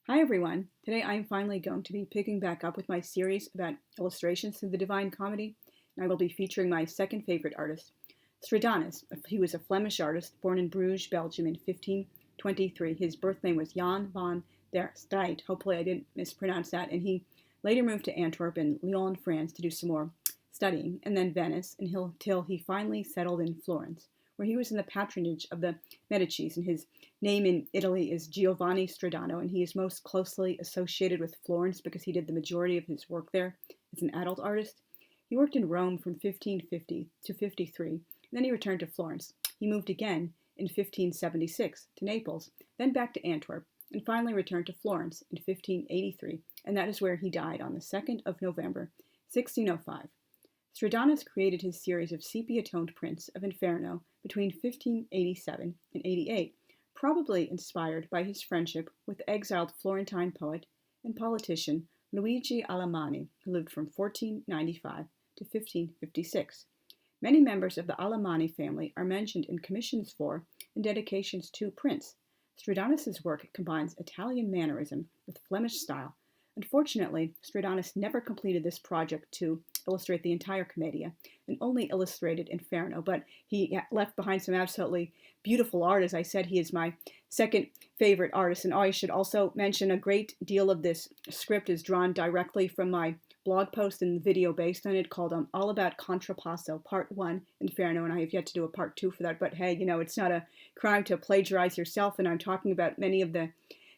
Hi everyone! Today I'm finally going to be picking back up with my series about illustrations to the Divine Comedy, and I will be featuring my second favorite artist, Stradanus. He was a Flemish artist born in Bruges, Belgium in 1523. His birth name was Jan van der Straet. Hopefully I didn't mispronounce that. And he later moved to Antwerp and Lyon, France to do some more studying, and then Venice until he finally settled in Florence, where he was in the patronage of the Medicis, and his name in Italy is Giovanni Stradano, and he is most closely associated with Florence because he did the majority of his work there as an adult artist. He worked in Rome from 1550 to 53, and then he returned to Florence. He moved again in 1576 to Naples, then back to Antwerp, and finally returned to Florence in 1583, and that is where he died on the 2nd of November, 1605. Stradanus created his series of sepia-toned prints of Inferno between 1587 and 88, probably inspired by his friendship with the exiled Florentine poet and politician Luigi Alamanni, who lived from 1495 to 1556. Many members of the Alamanni family are mentioned in commissions for and dedications to prints. Stradanus's work combines Italian mannerism with Flemish style. Unfortunately, Stradanus never completed this project to illustrate the entire Commedia and only illustrated Inferno, but he left behind some absolutely beautiful art. As I said, he is my second favorite artist, and I should also mention a great deal of this script is drawn directly from my blog post and video based on it called All About Contrapasso, Part 1, Inferno, and I have yet to do a Part 2 for that, but hey, it's not a crime to plagiarize yourself, and I'm talking about many of the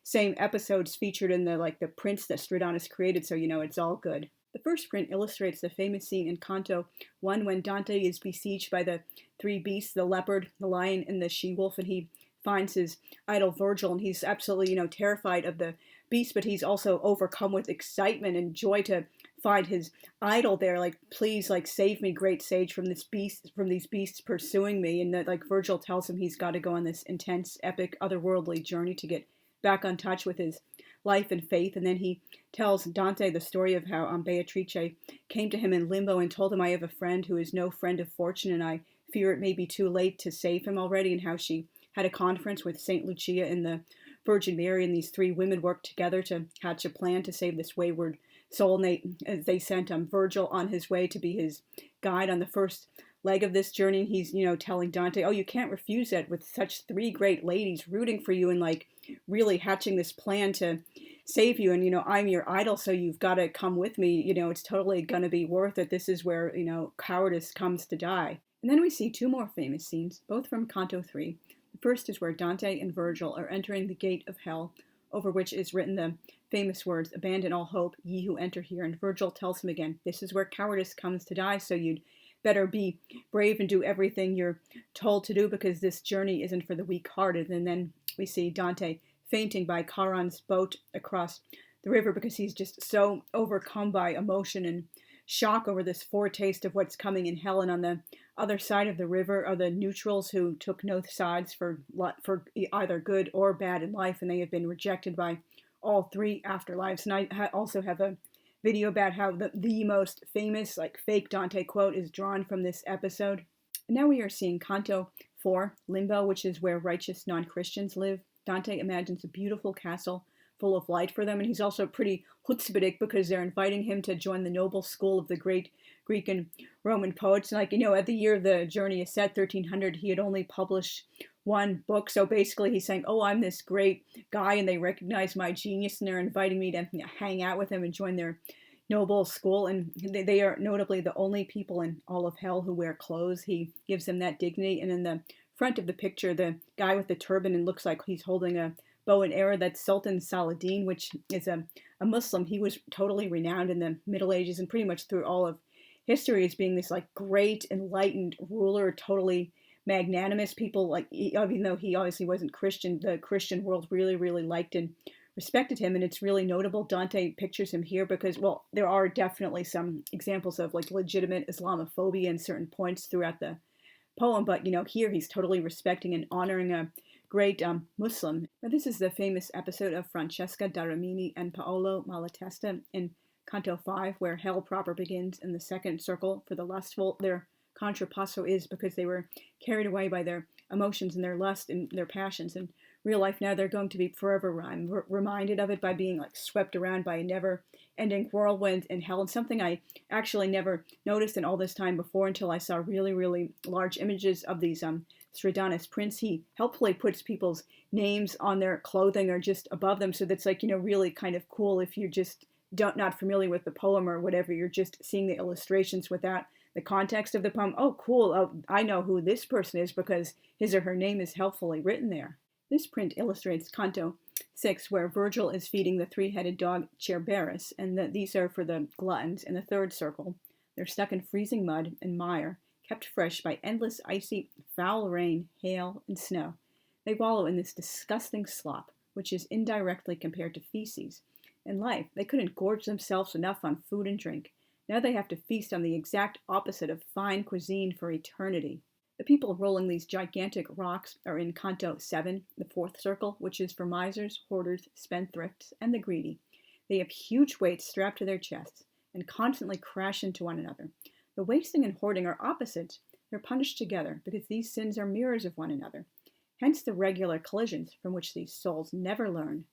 same episodes featured in the prints that Stradanus created, so it's all good. The first print illustrates the famous scene in Canto 1 when Dante is besieged by the three beasts, the leopard, the lion, and the she-wolf, and he finds his idol Virgil, and he's absolutely, terrified of the beast, but he's also overcome with excitement and joy to find his idol there, please, save me, great sage, from these beasts pursuing me, and that, Virgil tells him he's got to go on this intense, epic, otherworldly journey to get back on touch with his life and faith. And then he tells Dante the story of how Beatrice came to him in limbo and told him, I have a friend who is no friend of fortune, and I fear it may be too late to save him already, and how she had a conference with St. Lucia and the Virgin Mary, and these three women worked together to hatch a plan to save this wayward soul, and they sent Virgil on his way to be his guide on the first leg of this journey. He's, telling Dante, oh, you can't refuse it, with such three great ladies rooting for you and really hatching this plan to save you, and I'm your idol, so you've got to come with me, it's totally gonna be worth it. This is where, cowardice comes to die. And then we see two more famous scenes, both from Canto 3. The first is where Dante and Virgil are entering the gate of hell, over which is written the famous words, abandon all hope, ye who enter here, and Virgil tells him again, this is where cowardice comes to die, so you'd better be brave and do everything you're told to do, because this journey isn't for the weak-hearted. And then we see Dante fainting by Charon's boat across the river because he's just so overcome by emotion and shock over this foretaste of what's coming in hell. And on the other side of the river are the neutrals who took no sides for either good or bad in life, and they have been rejected by all three afterlives. And I also have a video about how the most famous fake Dante quote is drawn from this episode. And now we are seeing Canto 4, Limbo, which is where righteous non-Christians live. Dante imagines a beautiful castle full of light for them, and he's also pretty chutzpahdik because they're inviting him to join the noble school of the great Greek and Roman poets. And at the year the journey is set, 1300, he had only published one book, so basically he's saying, oh, I'm this great guy, and they recognize my genius, and they're inviting me to hang out with them and join their noble school. And they are notably the only people in all of hell who wear clothes. He gives them that dignity. And in the front of the picture, the guy with the turban, and looks like he's holding a bow and arrow, that's Sultan Saladin, which is a Muslim. He was totally renowned in the Middle Ages and pretty much through all of history as being this great enlightened ruler, totally magnanimous. People even though he obviously wasn't Christian, the Christian world really, really liked and respected him. And it's really notable. Dante pictures him here because, well, there are definitely some examples of legitimate Islamophobia in certain points throughout the poem, but here he's totally respecting and honoring a great Muslim. Now, this is the famous episode of Francesca da Rimini and Paolo Malatesta in Canto 5, where hell proper begins in the second circle for the lustful. Their contrapasso is because they were carried away by their emotions and their lust and their passions. And real life now, they're going to be forever reminded of it by being like swept around by a never-ending whirlwind in hell. And something I actually never noticed in all this time before until I saw really, really large images of these Stradanus prints. He helpfully puts people's names on their clothing or just above them, so that's like, really kind of cool if you're just not familiar with the poem or whatever. You're just seeing the illustrations without the context of the poem. Oh, cool. Oh, I know who this person is because his or her name is helpfully written there. This print illustrates Canto 6, where Virgil is feeding the three-headed dog Cerberus, and these are for the gluttons in the third circle. They're stuck in freezing mud and mire, kept fresh by endless icy, foul rain, hail, and snow. They wallow in this disgusting slop, which is indirectly compared to feces. In life, they couldn't gorge themselves enough on food and drink. Now they have to feast on the exact opposite of fine cuisine for eternity. The people rolling these gigantic rocks are in Canto 7, the fourth circle, which is for misers, hoarders, spendthrifts, and the greedy. They have huge weights strapped to their chests and constantly crash into one another. The wasting and hoarding are opposites. They're punished together because these sins are mirrors of one another. Hence the regular collisions from which these souls never learn.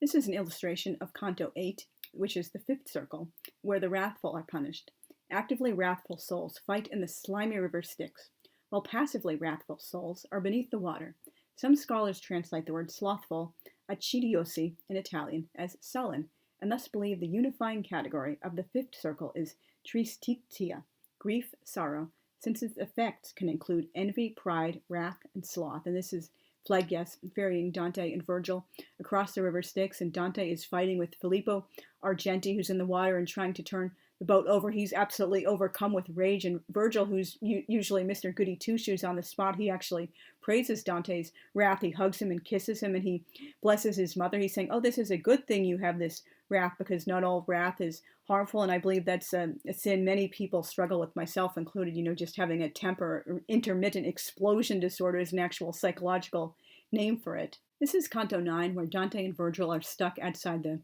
This is an illustration of Canto 8, which is the fifth circle, where the wrathful are punished. Actively wrathful souls fight in the slimy river Styx, while passively wrathful souls are beneath the water. Some scholars translate the word slothful, accidiosi in Italian, as sullen, and thus believe the unifying category of the fifth circle is tristitia, grief, sorrow, since its effects can include envy, pride, wrath, and sloth. And this is Phleges ferrying Dante and Virgil across the river Styx, and Dante is fighting with Filippo Argenti, who's in the water and trying to turn the boat over. He's absolutely overcome with rage, and Virgil, who's usually Mr. Goody Two-Shoes on the spot, he actually praises Dante's wrath. He hugs him and kisses him, and he blesses his mother. He's saying, oh, this is a good thing you have this wrath, because not all wrath is harmful, and I believe that's a sin many people struggle with, myself included. Just having a temper or intermittent explosion disorder is an actual psychological name for it. This is Canto 9, where Dante and Virgil are stuck outside the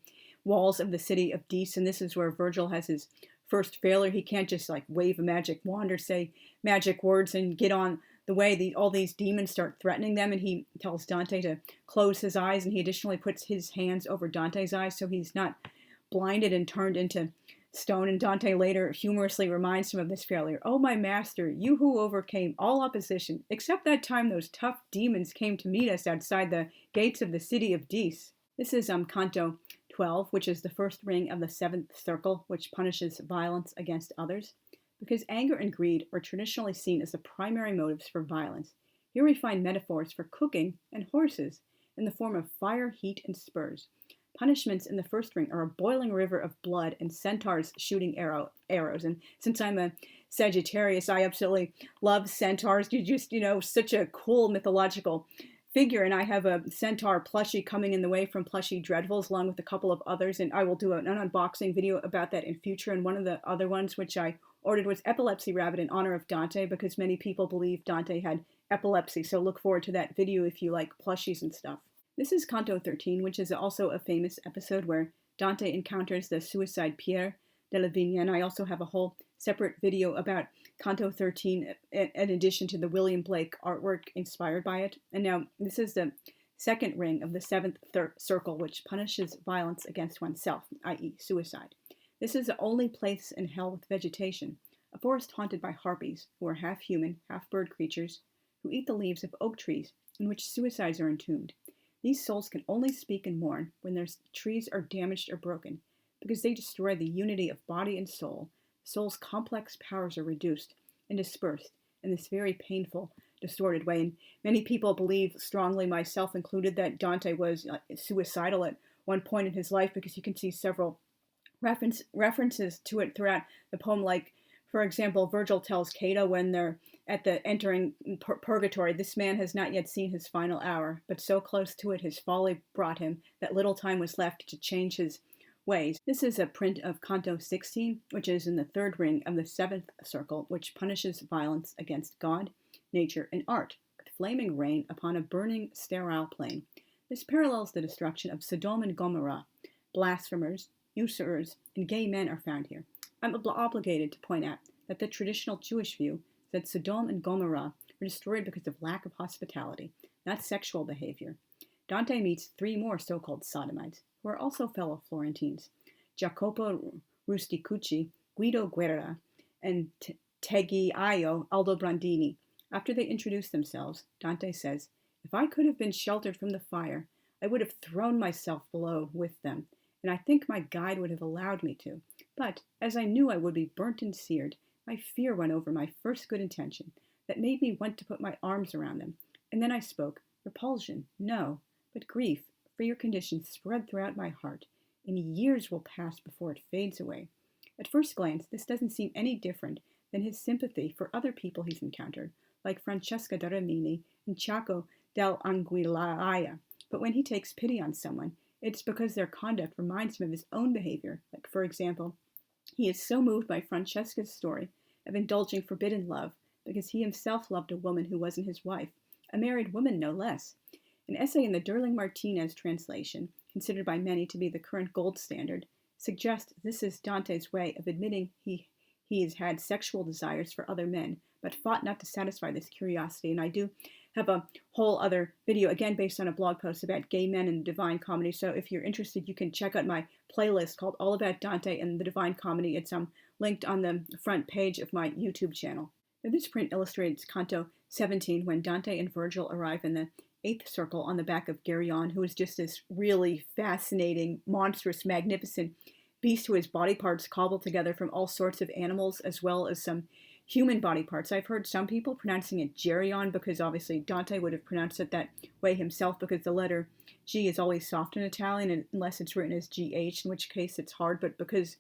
walls of the city of Dis, and this is where Virgil has his first failure. He can't just like wave a magic wand or say magic words and get on the way. All these demons start threatening them, and he tells Dante to close his eyes, and he additionally puts his hands over Dante's eyes so he's not blinded and turned into stone. And Dante later humorously reminds him of this failure. Oh, my master, you who overcame all opposition, except that time those tough demons came to meet us outside the gates of the city of Dis. This is Canto 12, which is the first ring of the seventh circle, which punishes violence against others. Because anger and greed are traditionally seen as the primary motives for violence, here we find metaphors for cooking and horses in the form of fire, heat, and spurs. Punishments in the first ring are a boiling river of blood and centaurs shooting arrows. And since I'm a Sagittarius, I absolutely love centaurs. You're just, such a cool mythological figure, and I have a centaur plushie coming in the way from Plushie Dreadfuls, along with a couple of others, and I will do an unboxing video about that in future. And one of the other ones which I ordered was Epilepsy Rabbit in honor of Dante, because many people believe Dante had epilepsy, so look forward to that video if you like plushies and stuff. This is Canto 13, which is also a famous episode where Dante encounters the suicide Pierre della Vigna, and I also have a whole separate video about Canto 13 in addition to the William Blake artwork inspired by it. And now this is the second ring of the seventh circle, which punishes violence against oneself, i.e. suicide. This is the only place in hell with vegetation, a forest haunted by harpies, who are half human, half bird creatures, who eat the leaves of oak trees, in which suicides are entombed. These souls can only speak and mourn when their trees are damaged or broken, because they destroy the unity of body and soul. The soul's complex powers are reduced and dispersed in this very painful, distorted way. And many people believe strongly, myself included, that Dante was suicidal at one point in his life, because you can see several references to it throughout the poem. Like, for example, Virgil tells Cato when they're at the entering purgatory, this man has not yet seen his final hour, but so close to it his folly brought him that little time was left to change his ways. This is a print of Canto 16, which is in the third ring of the seventh circle, which punishes violence against God, nature, and art, with flaming rain upon a burning, sterile plain. This parallels the destruction of Sodom and Gomorrah. Blasphemers, usurers, and gay men are found here. I'm obligated to point out that the traditional Jewish view is that Sodom and Gomorrah were destroyed because of lack of hospitality, not sexual behavior. Dante meets three more so-called sodomites, who are also fellow Florentines, Jacopo Rusticucci, Guido Guerra, and Tegiaio Aldobrandini. After they introduce themselves, Dante says, "If I could have been sheltered from the fire, I would have thrown myself below with them, and I think my guide would have allowed me to. But, as I knew I would be burnt and seared, my fear won over my first good intention, that made me want to put my arms around them. And then I spoke. Repulsion, no, but grief for your condition spread throughout my heart, and years will pass before it fades away." At first glance, this doesn't seem any different than his sympathy for other people he's encountered, like Francesca da Rimini and Chaco dell'Anguilla. But when he takes pity on someone, it's because their conduct reminds him of his own behavior. Like, for example, he is so moved by Francesca's story of indulging forbidden love because he himself loved a woman who wasn't his wife, a married woman no less. An essay in the Durling-Martinez translation, considered by many to be the current gold standard, suggests this is Dante's way of admitting he has had sexual desires for other men, but fought not to satisfy this curiosity. And I do have a whole other video, again based on a blog post about gay men and the Divine Comedy. So if you're interested, you can check out my playlist called All About Dante and the Divine Comedy. It's linked on the front page of my YouTube channel. Now, this print illustrates Canto 17 when Dante and Virgil arrive in the 8th circle on the back of Geryon, who is just this really fascinating, monstrous, magnificent beast who has body parts cobbled together from all sorts of animals as well as some human body parts. I've heard some people pronouncing it Geryon because obviously Dante would have pronounced it that way himself because the letter G is always soft in Italian unless it's written as GH, in which case it's hard. But because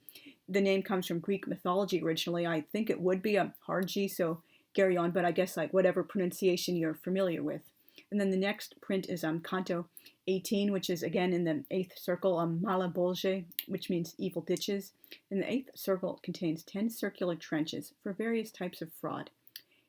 the name comes from Greek mythology originally, I think it would be a hard G, so Geryon, but I guess like whatever pronunciation you're familiar with. And then the next print is Canto 18, which is again in the 8th circle, Malabolge, which means evil ditches. And the 8th circle contains 10 circular trenches for various types of fraud.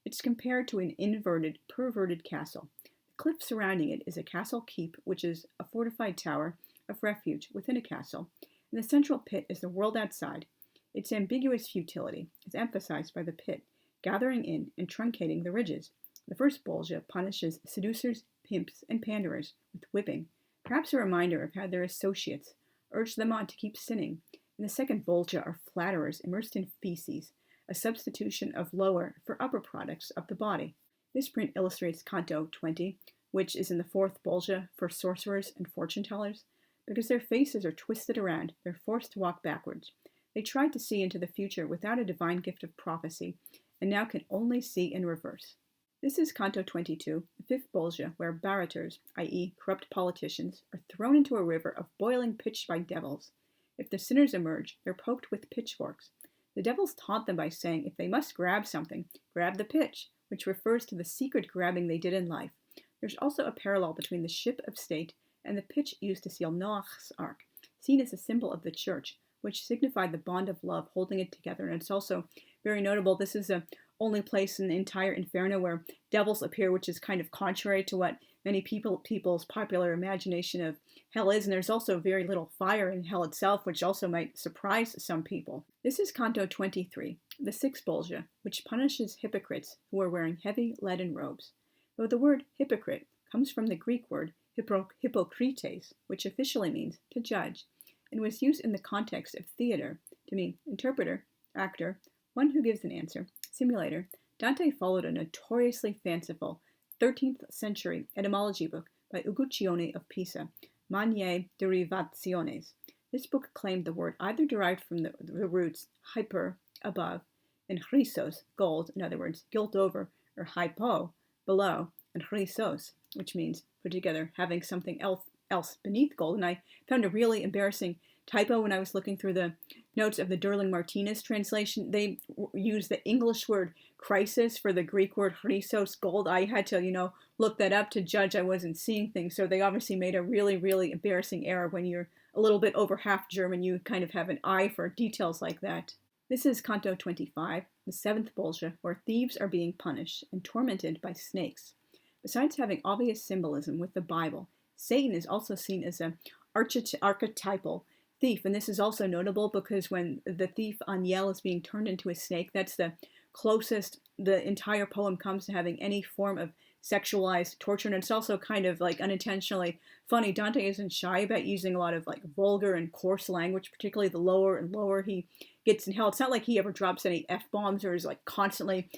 It's compared to an inverted, perverted castle. The cliff surrounding it is a castle keep, which is a fortified tower of refuge within a castle. And the central pit is the world outside. Its ambiguous futility is emphasized by the pit, gathering in and truncating the ridges. The first bolgia punishes seducers, pimps, and panderers with whipping, perhaps a reminder of how their associates urge them on to keep sinning. And the second bolgia are flatterers immersed in feces, a substitution of lower for upper products of the body. This print illustrates Canto 20, which is in the 4th bolgia for sorcerers and fortune tellers. Because their faces are twisted around, they're forced to walk backwards. They tried to see into the future without a divine gift of prophecy, and now can only see in reverse. This is Canto 22, the 5th bolgia, where barators, i.e. corrupt politicians, are thrown into a river of boiling pitch by devils. If the sinners emerge, they're poked with pitchforks. The devils taunt them by saying if they must grab something, grab the pitch, which refers to the secret grabbing they did in life. There's also a parallel between the ship of state and the pitch used to seal Noach's ark, seen as a symbol of the church, which signified the bond of love holding it together. And it's also very notable. This is the only place in the entire Inferno where devils appear, which is kind of contrary to what many people's popular imagination of hell is. And there's also very little fire in hell itself, which also might surprise some people. This is Canto 23, the 6th bolgia, which punishes hypocrites who are wearing heavy leaden robes. Though the word hypocrite comes from the Greek word hypokrites, which officially means to judge, and was used in the context of theater to mean interpreter, actor, one who gives an answer, simulator. Dante followed a notoriously fanciful 13th century etymology book by Uguccione of Pisa, Maniae Derivationes. This book claimed the word either derived from the roots hyper, above, and chrysos, gold, in other words, gilt over, or hypo, below, and chrysos, which means, put together, having something else beneath gold. And I found a really embarrassing typo when I was looking through the notes of the Durling-Martinez translation. They use the English word crisis for the Greek word chrysos, gold. I had to, look that up to judge I wasn't seeing things. So they obviously made a really, really embarrassing error. When you're a little bit over half German, you kind of have an eye for details like that. This is Canto 25, the 7th bolgia, where thieves are being punished and tormented by snakes. Besides having obvious symbolism with the Bible, Satan is also seen as an archetypal thief, and this is also notable because when the thief Aniel is being turned into a snake, that's the closest the entire poem comes to having any form of sexualized torture, and it's also kind of like unintentionally funny. Dante isn't shy about using a lot of like vulgar and coarse language, particularly the lower and lower he gets in hell. It's not like he ever drops any F-bombs or is like constantly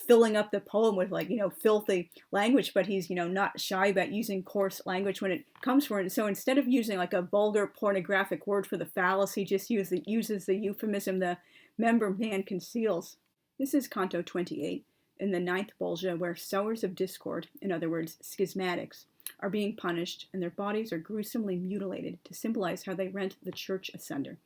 filling up the poem with like, filthy language, but he's, not shy about using coarse language when it comes for it. So instead of using like a vulgar pornographic word for the phallus, he just uses the euphemism the member man conceals. This is Canto 28 in the ninth Bolgia, where sowers of discord, in other words, schismatics, are being punished, and their bodies are gruesomely mutilated to symbolize how they rent the church asunder.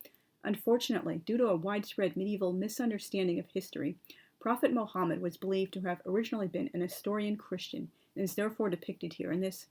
Unfortunately, due to a widespread medieval misunderstanding of history, Prophet Muhammad was believed to have originally been an Nestorian Christian, and is therefore depicted here. And this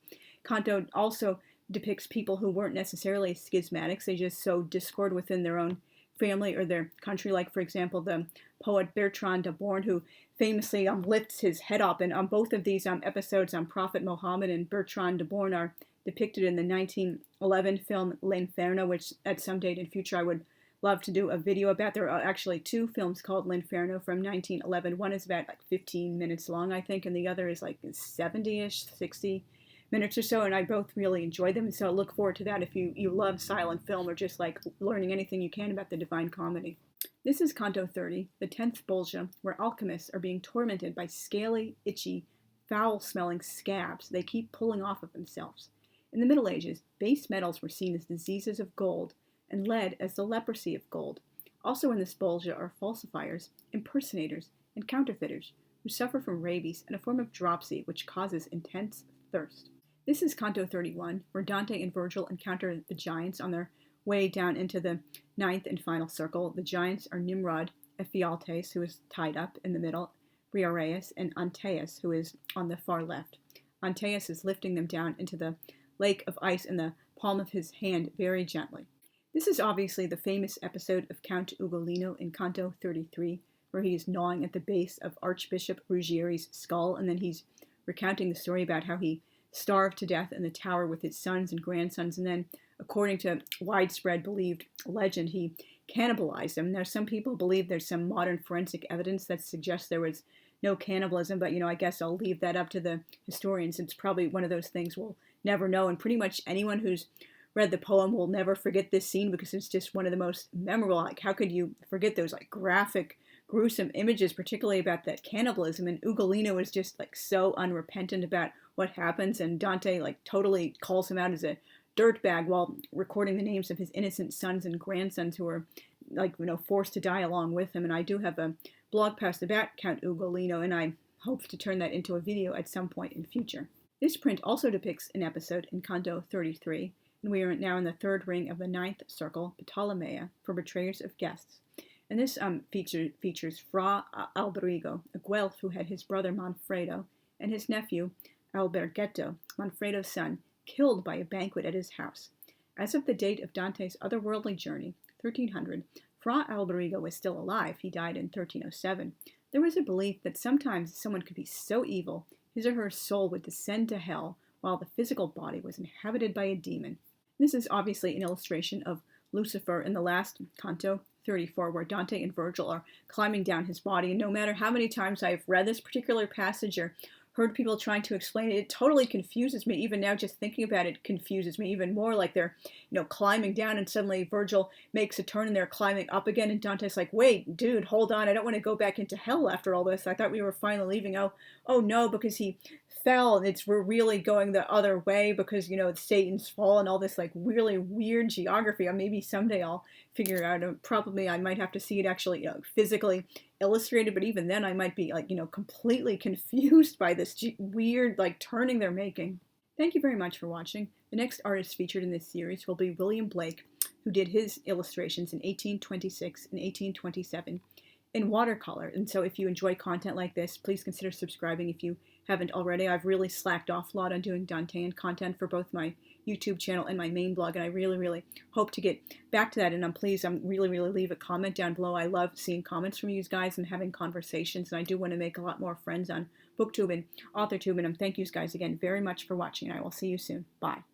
canto also depicts people who weren't necessarily schismatics, they just sowed discord within their own family or their country, like, for example, the poet Bertrand de Born, who famously lifts his head up. And on both of these episodes, Prophet Muhammad and Bertrand de Born are depicted in the 1911 film L'Inferno, which at some date in future I would love to do a video about. There are actually two films called L'Inferno from 1911. One is about like 15 minutes long, I think, and the other is like 70-ish, 60 minutes or so, and I both really enjoy them, and so I look forward to that if you love silent film or just like learning anything you can about the Divine Comedy. This is Canto 30, the 10th Bolgia, where alchemists are being tormented by scaly, itchy, foul-smelling scabs they keep pulling off of themselves. In the Middle Ages, base metals were seen as diseases of gold, and lead as the leprosy of gold. Also in this Bolgia are falsifiers, impersonators, and counterfeiters, who suffer from rabies and a form of dropsy which causes intense thirst. This is Canto 31, where Dante and Virgil encounter the giants on their way down into the ninth and final circle. The giants are Nimrod, Ephialtes, who is tied up in the middle, Briareus, and Antaeus, who is on the far left. Antaeus is lifting them down into the lake of ice in the palm of his hand very gently. This is obviously the famous episode of Count Ugolino in Canto 33, where he is gnawing at the base of Archbishop Ruggieri's skull, and then he's recounting the story about how he starved to death in the tower with his sons and grandsons, and then, according to widespread believed legend, he cannibalized them. Now, some people believe there's some modern forensic evidence that suggests there was no cannibalism, but, I guess I'll leave that up to the historians. It's probably one of those things we'll never know, and pretty much anyone who's read the poem will never forget this scene because it's just one of the most memorable. Like, how could you forget those, like, graphic, gruesome images, particularly about that cannibalism? And Ugolino is just like so unrepentant about what happens, and Dante like totally calls him out as a dirtbag while recording the names of his innocent sons and grandsons who are like, forced to die along with him. And I do have a blog post about Count Ugolino, and I hope to turn that into a video at some point in future. This print also depicts an episode in Canto 33, and we are now in the third ring of the ninth circle, Ptolemaea, for betrayers of guests. And this features Fra Alberigo, a Guelph who had his brother Manfredo and his nephew Albergetto, Manfredo's son, killed by a banquet at his house. As of the date of Dante's otherworldly journey, 1300, Fra Alberigo was still alive. He died in 1307. There was a belief that sometimes someone could be so evil, his or her soul would descend to hell while the physical body was inhabited by a demon. This is obviously an illustration of Lucifer in the last Canto 34, where Dante and Virgil are climbing down his body. And no matter how many times I've read this particular passage or heard people trying to explain it, it totally confuses me. Even now, just thinking about it confuses me even more. Like they're, climbing down, and suddenly Virgil makes a turn and they're climbing up again. And Dante's like, wait, dude, hold on. I don't want to go back into hell after all this. I thought we were finally leaving. Oh no, because he fell, and we're really going the other way because, it's Satan's fall and all this like really weird geography. Or maybe someday I'll figure it out. Probably I might have to see it actually, physically illustrated, but even then I might be like, completely confused by this weird like turning they're making. Thank you very much for watching. The next artist featured in this series will be William Blake, who did his illustrations in 1826 and 1827 in watercolor. And so if you enjoy content like this, please consider subscribing if you haven't already. I've really slacked off a lot on doing Dantean content for both my YouTube channel and my main blog, and I really hope to get back to that. And please really leave a comment down below. I love seeing comments from you guys and having conversations, and I do want to make a lot more friends on BookTube and AuthorTube. And thank you guys again very much for watching, and I will see you soon. Bye.